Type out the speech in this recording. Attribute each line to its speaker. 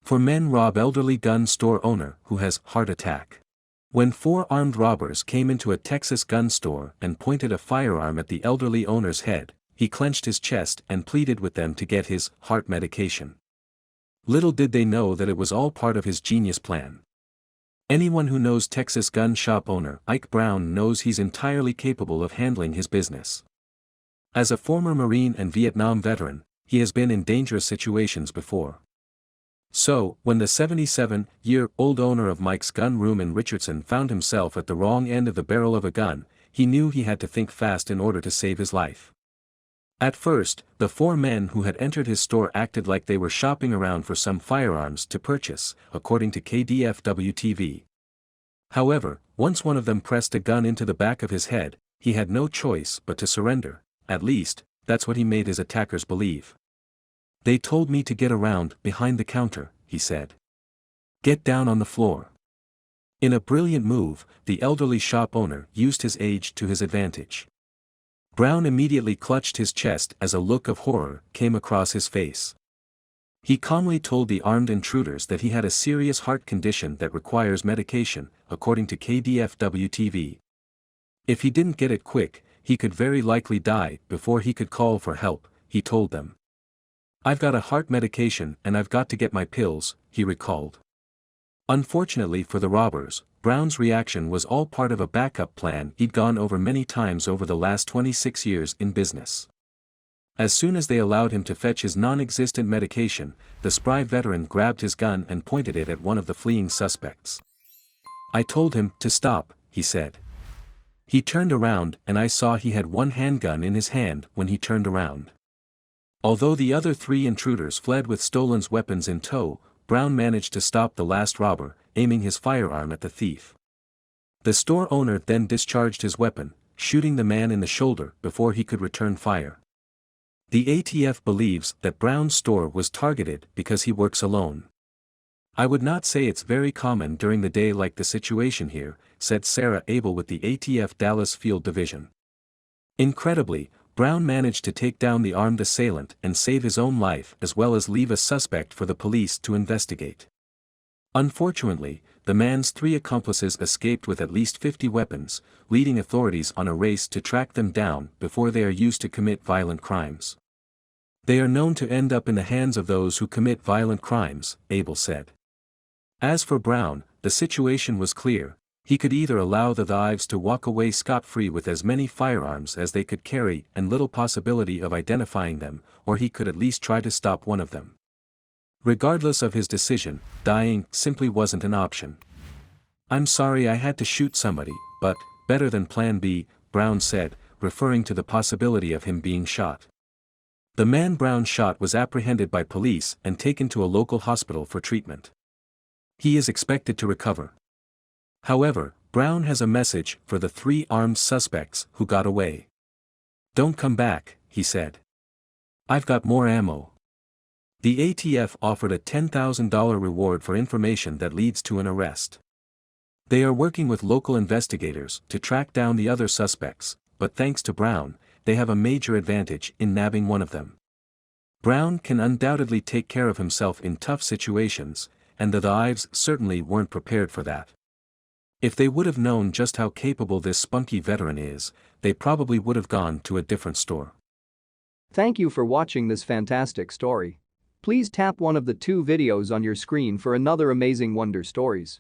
Speaker 1: For men rob elderly gun store owner who has heart attack. When four armed robbers came into a Texas gun store and pointed a firearm at the elderly owner's head, he clenched his chest and pleaded with them to get his heart medication. Little did they know that it was all part of his genius plan. Anyone who knows Texas gun shop owner Ike Brown knows he's entirely capable of handling his business. As a former Marine and Vietnam veteran, he has been in dangerous situations before. So, when the 77-year-old owner of Mike's gun room in Richardson found himself at the wrong end of the barrel of a gun, he knew he had to think fast in order to save his life. At first, the four men who had entered his store acted like they were shopping around for some firearms to purchase, according to KDFW-TV. However, once one of them pressed a gun into the back of his head, he had no choice but to surrender. At least, that's what he made his attackers believe. "They told me to get around behind the counter," he said. "Get down on the floor." In a brilliant move, the elderly shop owner used his age to his advantage. Brown immediately clutched his chest as a look of horror came across his face. He calmly told the armed intruders that he had a serious heart condition that requires medication, according to KDFW-TV. If he didn't get it quick, he could very likely die before he could call for help, he told them. "I've got a heart medication and I've got to get my pills," he recalled. Unfortunately for the robbers, Brown's reaction was all part of a backup plan he'd gone over many times over the last 26 years in business. As soon as they allowed him to fetch his non-existent medication, the spry veteran grabbed his gun and pointed it at one of the fleeing suspects. "I told him to stop," he said. "He turned around and I saw he had one handgun in his hand when he turned around." Although the other three intruders fled with stolen weapons in tow, Brown managed to stop the last robber, aiming his firearm at the thief. The store owner then discharged his weapon, shooting the man in the shoulder before he could return fire. The ATF believes that Brown's store was targeted because he works alone. "I would not say it's very common during the day like the situation here," said Sarah Abel with the ATF Dallas Field Division. Incredibly, Brown managed to take down the armed assailant and save his own life as well as leave a suspect for the police to investigate. Unfortunately, the man's three accomplices escaped with at least 50 weapons, leading authorities on a race to track them down before they are used to commit violent crimes. "They are known to end up in the hands of those who commit violent crimes," Abel said. As for Brown, the situation was clear. He could either allow the thieves to walk away scot-free with as many firearms as they could carry and little possibility of identifying them, or he could at least try to stop one of them. Regardless of his decision, dying simply wasn't an option. "I'm sorry I had to shoot somebody, but, better than Plan B," Brown said, referring to the possibility of him being shot. The man Brown shot was apprehended by police and taken to a local hospital for treatment. He is expected to recover. However, Brown has a message for the three armed suspects who got away. "Don't come back," he said. "I've got more ammo." The ATF offered a $10,000 reward for information that leads to an arrest. They are working with local investigators to track down the other suspects, but thanks to Brown, they have a major advantage in nabbing one of them. Brown can undoubtedly take care of himself in tough situations, and the thieves certainly weren't prepared for that. If they would have known just how capable this spunky veteran is, they probably would have gone to a different store.
Speaker 2: Thank you for watching this fantastic story. Please tap one of the two videos on your screen for another amazing Wonder Stories.